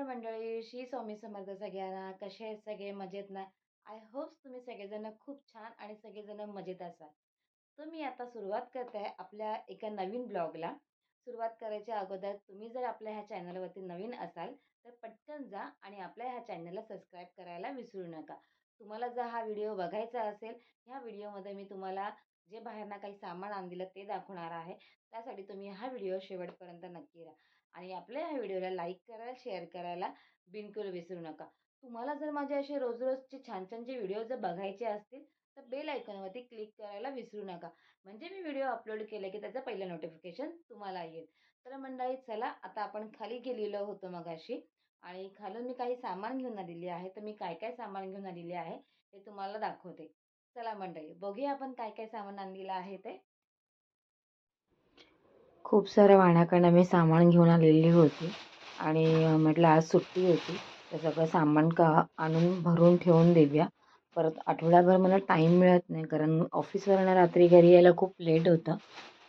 मंडळी, श्री स्वामी समर्थ सगळ्यांना. कसे आहेत सगळे? मजेत ना? आय होप तुम्ही सगळेजण खूप छान आणि सगळेजण मजेत असाल. तर मी आता सुरुवात करते आहे आपल्या एका नवीन ब्लॉगला. सुरुवात करायच्या अगोदर तुम्ही जर आपल्या ह्या चॅनलवरती नवीन असाल तर पटकन जा आणि आपल्या ह्या चॅनलला सबस्क्राईब करायला विसरू नका. तुम्हाला जर हा व्हिडिओ बघायचा असेल, ह्या व्हिडिओमध्ये मी तुम्हाला जे बाहेरनं काही सामान आणलेलं ते दाखवणार आहे. त्यासाठी तुम्ही हा व्हिडिओ शेवटपर्यंत नक्की राहा. आणि आपल्या ह्या व्हिडिओला लाईक करायला, शेअर करायला बिलकुल विसरू नका. तुम्हाला जर माझे असे रोज-रोजचे छान-छान जे व्हिडिओ जर बघायचे असतील, तर बेल आयकॉनवरती क्लिक करायला विसरू नका. म्हणजे मी व्हिडिओ अपलोड केले की त्याचं पहिलं नोटिफिकेशन तुम्हाला येईल. तर मंडळी चला, आता आपण खाली गेलेलो होतो मगाशी आणि खालून मी काही सामान घेऊन आलेली आहे. तर मी काय-काय सामान घेऊन आलेली आहे, ते तुम्हाला दाखवते. चला मंडळी, बघूया आपण काय-काय सामान आणलेलं आहे ते. खूप सारं माझ्याकडनं मी सामान घेऊन आलेली होती आणि म्हटलं आज सुट्टी होती तर सगळं सामान आणून भरून ठेवून देऊया. परत आठवड्याभर मला टाईम मिळत नाही, कारण ऑफिसवरनं रात्री घरी यायला खूप लेट होतं.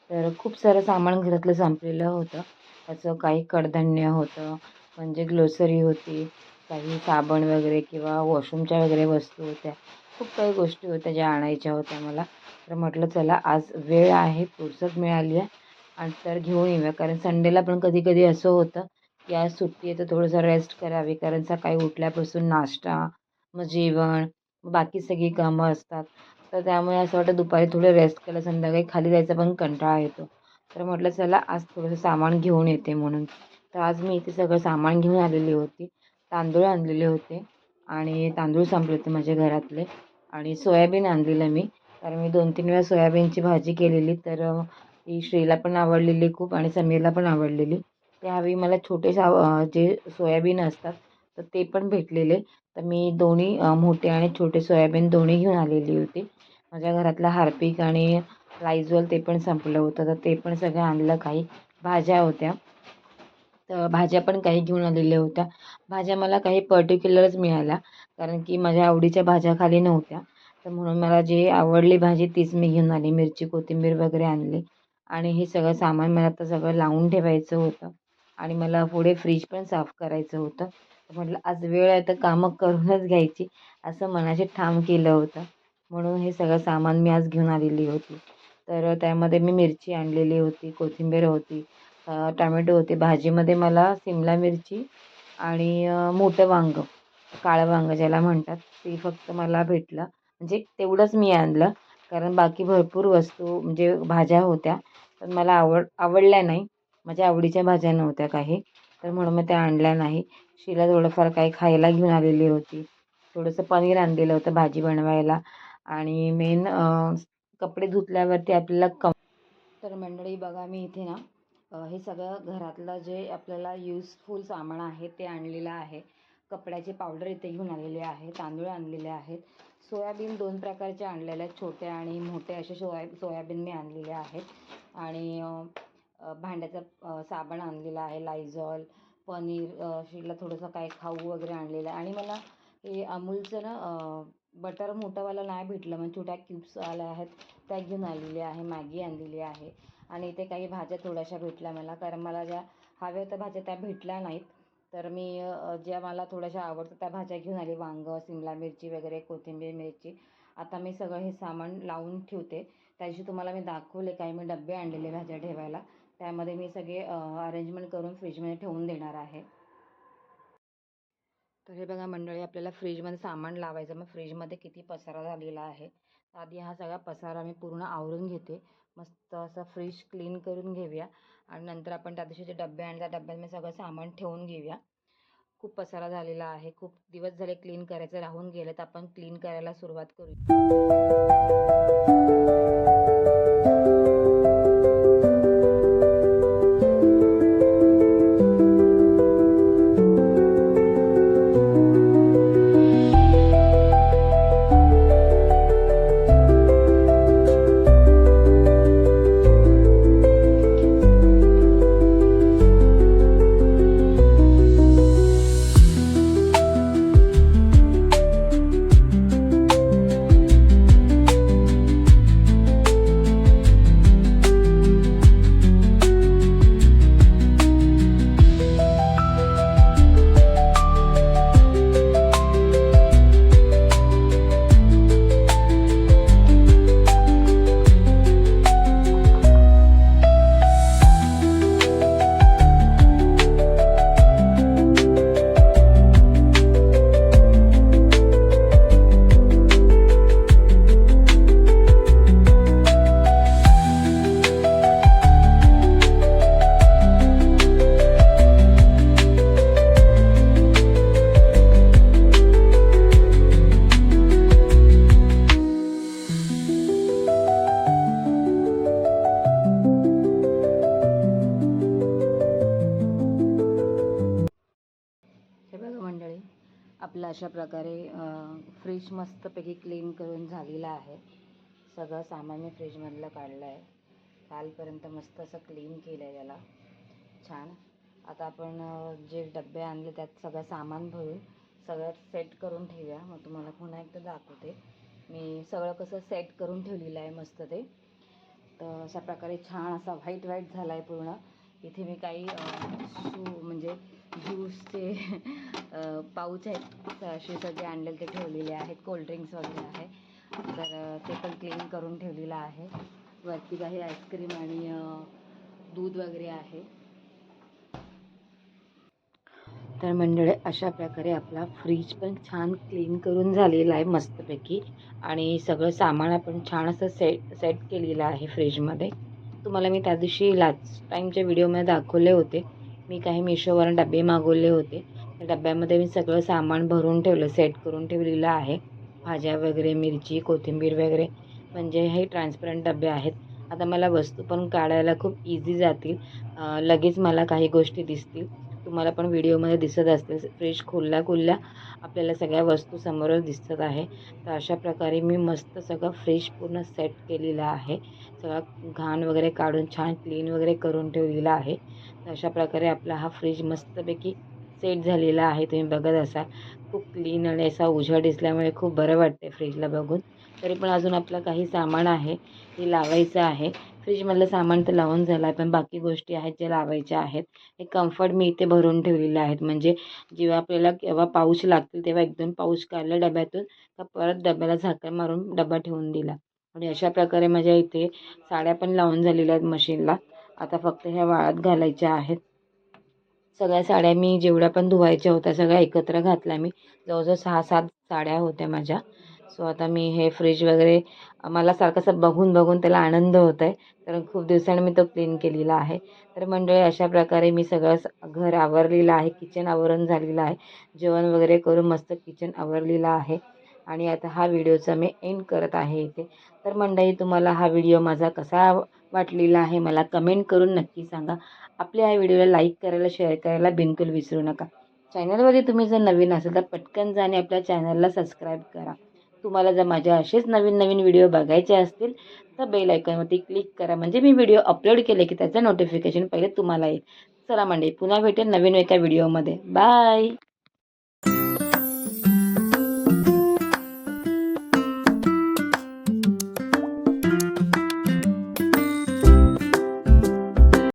तर खूप सारं सामान घरातलं संपलेलं होतं. त्याचं काही कडधान्य होतं, म्हणजे ग्लोसरी होती, काही साबण वगैरे किंवा वॉशरूमच्या वगैरे वस्तू होत्या. खूप काही गोष्टी होत्या ज्या आणायच्या होत्या मला. तर म्हटलं चला, आज वेळ आहे, फुरसत मिळाली आहे आणि तर घेऊन येऊया. कारण संडेला पण कधी कधी असं होतं की आज सुट्टी आहे तर थोडंसं रेस्ट करावी, कारण सकाळी उठल्यापासून नाश्ता, मग जेवण, बाकी सगळी कामं असतात. तर त्यामुळे असं वाटतं दुपारी थोडं रेस्ट केलं, संध्याकाळी खाली जायचा पण कंटाळा येतो. तर म्हटलं चला आज थोडंसं सामान घेऊन येते म्हणून. तर आज मी इथे सगळं सामान घेऊन आलेली होती. तांदूळ आणलेले होते आणि तांदूळ संपले होते माझ्या घरातले. आणि सोयाबीन आणलेलं मी, कारण मी 2-3 वेळा सोयाबीनची भाजी केलेली. तर ती श्रीला पण आवडलेली खूप आणि समीरला पण आवडलेली. त्यावेळी मला छोटे जे सोयाबीन असतात तर ते पण भेटलेले. तर मी दोन्ही मोठे आणि छोटे सोयाबीन दोन्ही घेऊन आलेली होती. माझ्या घरातला हार्पिक आणि लायझॉल ते पण संपलं होतं, तर ते पण सगळं आणलं. काही भाज्या होत्या, तर भाज्या पण काही घेऊन आलेल्या होत्या. भाज्या मला काही पर्टिक्युलरच मिळाल्या, कारण की माझ्या आवडीच्या भाज्या खाली नव्हत्या. तर म्हणून मला जे आवडली भाजी तीच मी घेऊन आली. मिरची, कोथिंबीर वगैरे आणली. आणि हे सगळं सामान मला आता सगळं लावून ठेवायचं होतं आणि मला पुढे फ्रीज पण साफ करायचं होतं. तर म्हटलं आज वेळ आहे तर कामं करूनच घ्यायची, असं मनाशी ठाम केलं होतं. म्हणून हे सगळं सामान मी आज घेऊन आलेली होती. तर त्यामध्ये मी मिरची आणलेली होती, कोथिंबीर होती, टोमॅटो होते. भाजीमध्ये मला सिमला मिरची आणि मोठं वांगं, काळं वांगं ज्याला म्हणतात, ते फक्त मला भेटलं. म्हणजे तेवढंच मी आणलं, कारण बाकी भरपूर वस्तू म्हणजे भाज्या होत्या, पण मला आवडल्या नाही. माझ्या आवडीच्या भाज्या नव्हत्या काही, तर म्हणून मी त्या आणल्या नाही. शीला थोडंफार काही खायला घेऊन आलेली होती. थोडंसं पनीर आणलेलं होतं भाजी बनवायला. आणि मेन कपडे धुतल्यावरती आपल्याला तर मंडळी बघा, मी इथे ना हे सगळं घरातलं जे आपल्याला यूजफुल सामान आहे ते आणलेलं आहे. कपड्याचे पावडर इथे घेऊन आलेले आहे, तांदूळ आणलेले आहेत, सोयाबीन 2 प्रकारचे आणलेले आहेत, छोटे आणि मोठे असे सोयाबीन मी आणलेले आहेत. आणि भांड्याचा साबण आणलेला आहे, लायझॉल, पनीर, शीला थोडंसं काय खाऊ वगैरे आणलेलं आहे. आणि मला हे अमूलचं ना बटर मोठंवालं नाही भेटलं, मग छोट्या क्यूब्स आल्या आहेत त्या घेऊन आलेली आहे. मॅगी आणलेली आहे. आणि इथे काही भाज्या थोड्याशा भेटल्या मला, कारण मला ज्या हव्या होत्या भाज्या त्या भेटल्या नाहीत. तर मी ज्या मला थोड्याशा आवडतात त्या भाज्या घेऊन आली. वांगं, सिमला मिरची वगैरे, कोथिंबीर, मिरची. आता मी सगळं हे सामान लावून ठेवते. त्यादिवशी तुम्हाला मी दाखवले काही मी डबे आणलेले भाज्या ठेवायला, त्यामध्ये मी सगळे अरेंजमेंट करून फ्रीजमध्ये ठेवून देणार आहे. तर हे बघा मंडळी, आपल्याला फ्रीजमध्ये सामान लावायचं. मग फ्रीजमध्ये किती पसारा झालेला आहे. आधी हा सगळा पसारा मी पूर्ण आवरून घेते. मस्त असं फ्रीज क्लीन करून घेऊया आणि नंतर आपण त्या दिवशी जे डबे आणले त्या डब्यात मी सगळं सामान ठेवून घेऊया. खूप पसारा झालेला आहे, खूप दिवस झाले क्लीन करायचं राहून गेलं, तर आपण क्लीन करायला सुरुवात करूया. आपला अशा प्रकारे फ्रीज मस्तपैकी क्लीन करून झालेला आहे. सगळं सामान मी फ्रीजमधलं काढलं आहे. कालपर्यंत मस्त असं क्लीन केलं आहे त्याला छान. आता आपण जे डबे आणले त्यात सगळं सामान भरून सगळं सेट करून ठेवूया. मग तुम्हाला पुन्हा एकदा दाखवते मी सगळं कसं सेट करून ठेवलेलं आहे मस्त ते. तर अशा प्रकारे छान असा व्हाईट झाला आहे पूर्ण. इथे मी काही म्हणजे ज्यूसचे पाऊच आहेत असे सगळे आणलेले ते ठेवलेले आहेत. कोल्ड्रिंक्स वगैरे आहे तर ते पण क्लीन करून ठेवलेलं आहे. वरती काही आईस्क्रीम आणि दूध वगैरे आहे. तर मंडळी अशा प्रकारे आपला फ्रीज पण छान क्लीन करून झालेला आहे मस्तपैकी. आणि सगळं सामान आपण छान असं सेट केलेलं आहे फ्रीजमध्ये. तुम्हाला मी त्या दिवशी लास्ट टाईमच्या व्हिडिओमध्ये दाखवले होते. मी काही मिशोवरून डबे मागवले होते. त्या डब्यामध्ये मी सगळं सामान भरून ठेवलं, सेट करून ठेवलेलं आहे. भाज्या वगैरे, मिरची, कोथिंबीर वगैरे, म्हणजे हे ट्रान्सपरंट डबे आहेत. आता मला वस्तू पण काढायला खूप इझी जातील. लगेच मला काही गोष्टी दिसतील. तुम्हाला पण व्हिडिओमध्ये दिसत असतील. फ्रीज खोलल्या आपल्याला सगळ्या वस्तू समोरच दिसत आहे. तर अशा प्रकारे मी मस्त सगळं फ्रीज पूर्ण सेट केलेलं आहे. सगळा घाण वगैरे काढून छान क्लीन वगैरे करून ठेवलेला आहे. तर अशा प्रकारे आपला हा फ्रीज मस्तपैकी सेट झालेला आहे. तुम्ही बघत असाल खूप क्लीन आणि असा उजेड दिसल्यामुळे खूप बरं वाटते फ्रीजला बघून. तरी पण अजून आपलं काही सामान आहे ते लावायचं आहे. फ्रीजमधलं सामान तर लावून झालं आहे, पण बाकी गोष्टी आहेत ज्या लावायच्या आहेत. हे कम्फर्ट मी इथे भरून ठेवलेले आहेत. म्हणजे जेव्हा आपल्याला केव्हा पाऊच लागतील तेव्हा 1-2 पाऊच काढलं डब्यातून का परत डब्याला झाकण मारून डबा ठेवून दिला. आणि अशा प्रकारे माझ्या इथे साड्या पण लावून झालेल्या आहेत मशीनला. आता फक्त ह्या वाळत घालायच्या आहेत. सगळ्या साड्या मी जेवढ्या पण धुवायच्या होत्या सगळ्या एकत्र घातल्या मी. जवळजवळ 6-7 साड्या होत्या माझ्या. सो आता मी हे फ्रीज वगैरे मला सारखंसं बघून त्याला आनंद होत आहे. कारण खूप दिवसांनी मी तो क्लीन केलेला आहे. तर मंडळी अशा प्रकारे मी सगळं घर आवरलेलं आहे. किचन आवरण झालेलं आहे. जेवण वगैरे करून मस्त किचन आवरलेलं आहे. आणि आता हा व्हिडिओचा मी एंड करत आहे इथे. तर मंडळी तुम्हाला हा व्हिडिओ माझा कसा वाटलेला आहे मला कमेंट करून नक्की सांगा. आपल्या या व्हिडिओला लाईक करायला, शेअर करायला बिलकुल विसरू नका. चॅनलमध्ये तुम्ही जर नवीन असाल तर पटकन जा आणि आपल्या चॅनलला सबस्क्राईब करा. तुम्हाला जर माझे असेच नवीन व्हिडिओ बघायचे असतील तर बेल आयकॉनवरती क्लिक करा. म्हणजे मी व्हिडिओ अपलोड केले की त्याचं नोटिफिकेशन पहिले तुम्हाला येईल. चला मंडळी पुन्हा भेटेल नवीन एका व्हिडिओमध्ये. बाय.